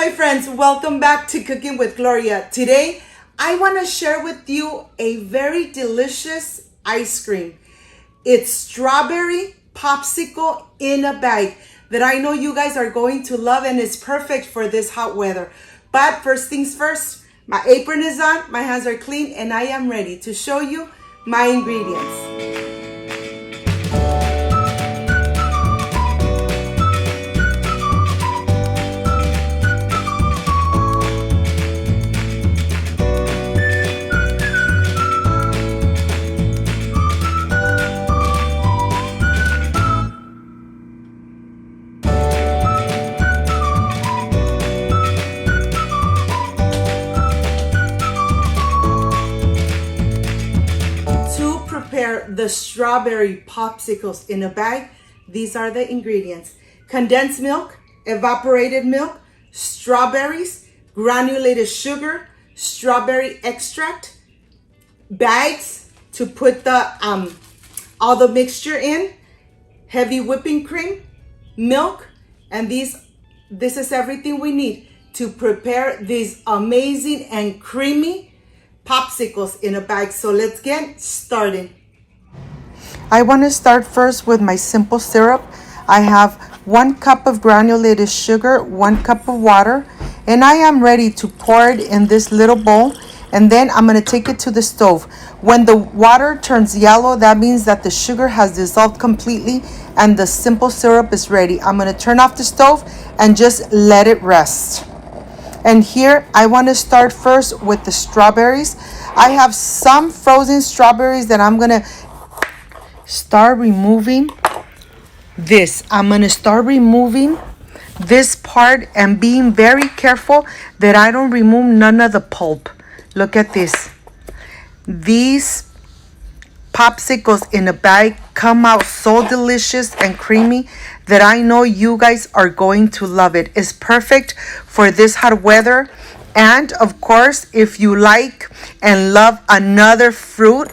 my friends, welcome back to Cooking with Gloria. Today, I want to share with you a very delicious ice cream. It's strawberry popsicle in a bag that I know you guys are going to love, and it's perfect for this hot weather. But first things first, my apron is on, my hands are clean, and I am ready to show you my ingredients. Prepare the strawberry popsicles in a bag. These are the ingredients: condensed milk, evaporated milk, strawberries, granulated sugar, strawberry extract, bags to put the all the mixture in, heavy whipping cream, milk, and this is everything we need to prepare these amazing and creamy popsicles in a bag. So let's get started. I want to start first with my simple syrup. I have 1 cup of granulated sugar, 1 cup of water, and I am ready to pour it in this little bowl, and then I'm going to take it to the stove. When the water turns yellow, that means that the sugar has dissolved completely and the simple syrup is ready. I'm going to turn off the stove and just let it rest. And here I want to start first with the strawberries. I have some frozen strawberries that I'm going to start removing this. I'm going to start removing this part and being very careful that I don't remove none of the pulp. Look at this. These popsicles in a bag come out so delicious and creamy that I know you guys are going to love it. It's perfect for this hot weather. And of course, if you like and love another fruit,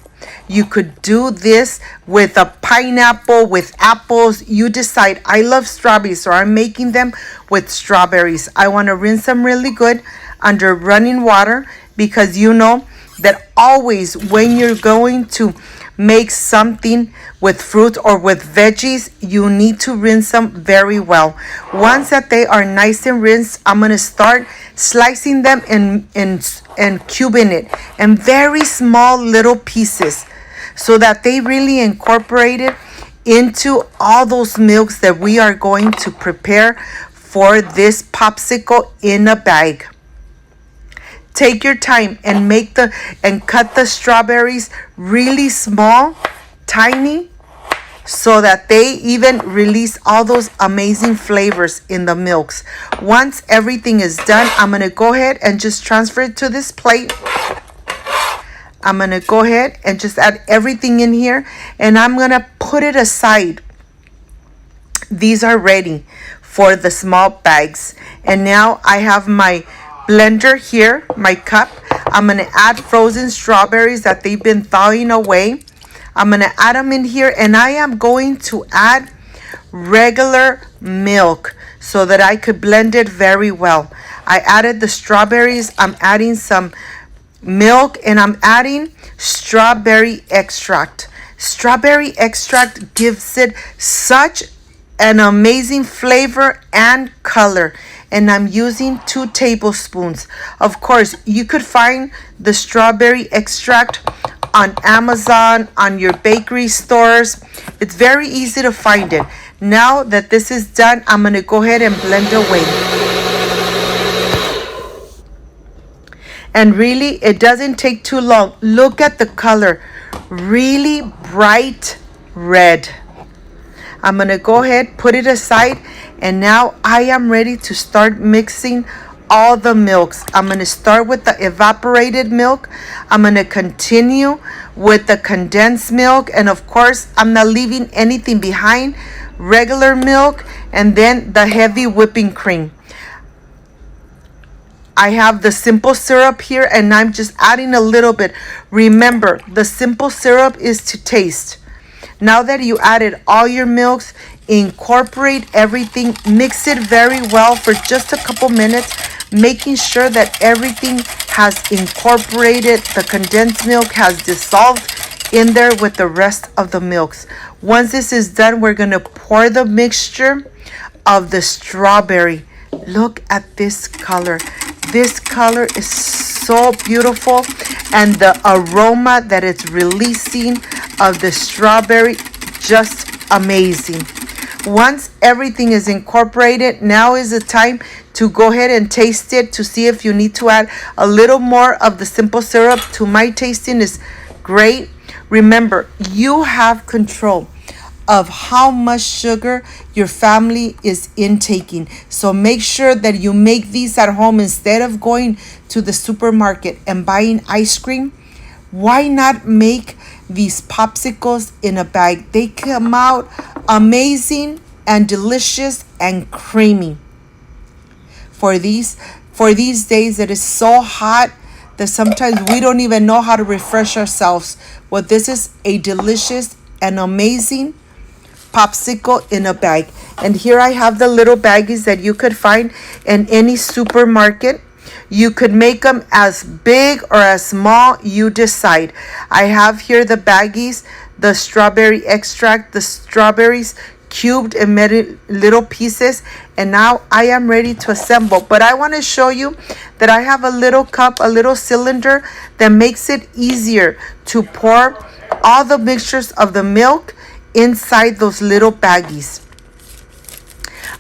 you could do this with a pineapple, with apples. You decide. I love strawberries, so I'm making them with strawberries. I want to rinse them really good under running water, because you know that always when you're going to make something with fruit or with veggies, you need to rinse them very well. Once that they are nice and rinsed, I'm going to start slicing them and cubing it in very small little pieces, so that they really incorporate it into all those milks that we are going to prepare for this popsicle in a bag. Take your time and cut the strawberries really small, tiny, so that they even release all those amazing flavors in the milks. Once everything is done, I'm going to go ahead and just transfer it to this plate. I'm going to go ahead and just add everything in here, and I'm going to put it aside. These are ready for the small bags. And now I have my blender here, my cup. I'm going to add frozen strawberries that they've been thawing away. I'm going to add them in here, and I am going to add regular milk so that I could blend it very well. I added the strawberries. I'm adding some milk, and I'm adding strawberry extract. Strawberry extract gives it such an amazing flavor and color, and I'm using 2 tablespoons. Of course, you could find the strawberry extract on Amazon, on your bakery stores. It's very easy to find it. Now that this is done, I'm going to go ahead and blend away. And really, it doesn't take too long. Look at the color. Really bright red. I'm going to go ahead, put it aside, and now I am ready to start mixing all the milks. I'm going to start with the evaporated milk. I'm going to continue with the condensed milk, and of course, I'm not leaving anything behind. Regular milk, and then the heavy whipping cream. I have the simple syrup here, and I'm just adding a little bit. Remember, the simple syrup is to taste. Now that you added all your milks, incorporate everything, mix it very well for just a couple minutes. making sure that everything has incorporated, the condensed milk has dissolved in there with the rest of the milks. Once this is done, we're going to pour the mixture of the strawberry. Look at this color. This color is so beautiful, and the aroma that it's releasing of the strawberry, just amazing. Once everything is incorporated, now is the time to go ahead and taste it to see if you need to add a little more of the simple syrup. To my tasting is great. Remember, you have control of how much sugar your family is intaking. So make sure that you make these at home instead of going to the supermarket and buying ice cream. Why not make these popsicles in a bag? They come out amazing and delicious and creamy. For these days, it is so hot that sometimes we don't even know how to refresh ourselves. Well, this is a delicious and amazing popsicle in a bag. And here I have the little baggies that you could find in any supermarket. You could make them as big or as small, you decide. I have here the baggies, the strawberry extract, the strawberries cubed and made in little pieces, and now I am ready to assemble. But I want to show you that I have a little cup, a little cylinder that makes it easier to pour all the mixtures of the milk inside those little baggies.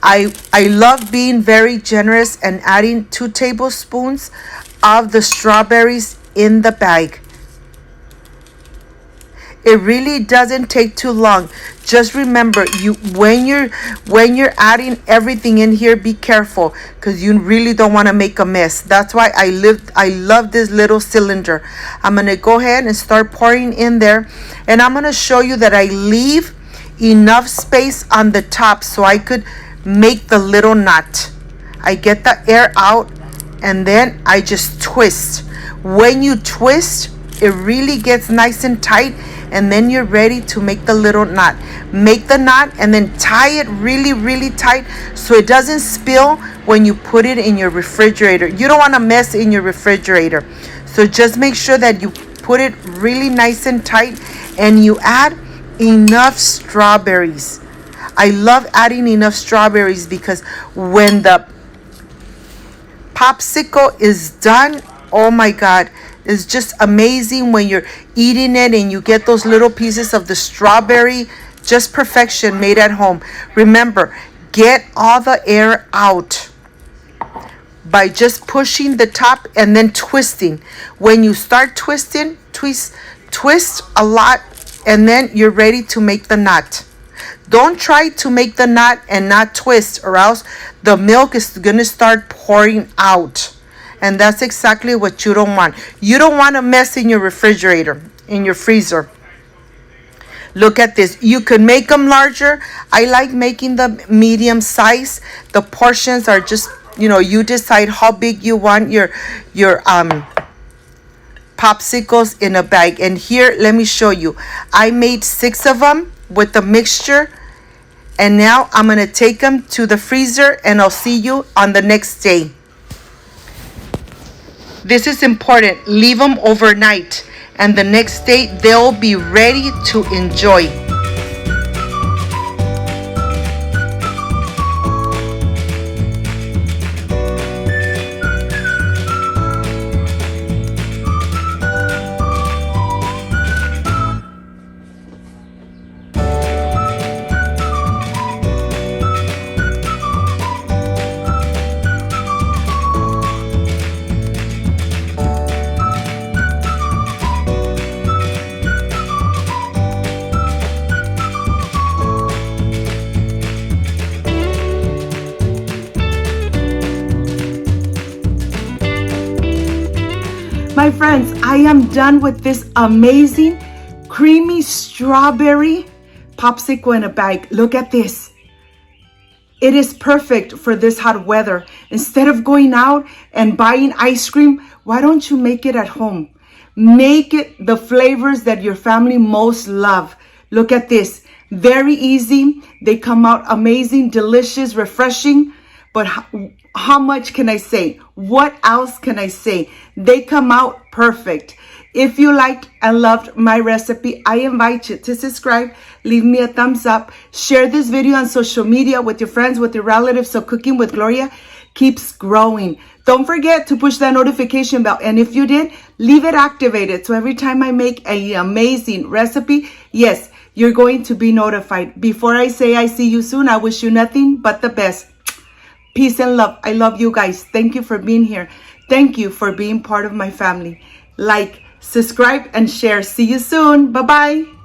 I love being very generous and adding 2 tablespoons of the strawberries in the bag. It really doesn't take too long. Just remember, when you're adding everything in here, be careful, because you really don't want to make a mess. That's why I love this little cylinder. I'm going to go ahead and start pouring in there, and I'm going to show you that I leave enough space on the top so I could make the little knot. I get the air out, and then I just twist. When you twist, it really gets nice and tight, and then you're ready to make the little knot. Make the knot and then tie it really, really tight so it doesn't spill when you put it in your refrigerator. You don't want to mess in your refrigerator. So just make sure that you put it really nice and tight, and you add enough strawberries. I love adding enough strawberries because when the popsicle is done, oh my God, it's just amazing when you're eating it and you get those little pieces of the strawberry. Just perfection, made at home. Remember, get all the air out by just pushing the top and then twisting. When you start twisting, twist a lot, and then you're ready to make the knot. Don't try to make the knot and not twist, or else the milk is going to start pouring out. And that's exactly what you don't want. You don't want a mess in your refrigerator, in your freezer. Look at this. You could make them larger. I like making them medium size. The portions are just, you decide how big you want your popsicles in a bag. And here, let me show you. I made 6 of them with the mixture. And now I'm going to take them to the freezer, and I'll see you on the next day. This is important. Leave them overnight, and the next day they'll be ready to enjoy. My friends, I am done with this amazing creamy strawberry popsicle in a bag. Look at this. It is perfect for this hot weather. Instead of going out and buying ice cream, why don't you make it at home? Make it the flavors that your family most love. Look at this. Very easy. They come out amazing, delicious, refreshing. But How much can I say? What else can I say? They come out perfect. If you liked and loved my recipe, I invite you to subscribe, leave me a thumbs up, share this video on social media with your friends, with your relatives, so Cooking with Gloria keeps growing. Don't forget to push that notification bell. And if you did, leave it activated. So every time I make an amazing recipe, yes, you're going to be notified. Before I say I see you soon, I wish you nothing but the best. Peace and love. I love you guys. Thank you for being here. Thank you for being part of my family. Like, subscribe, and share. See you soon. Bye-bye.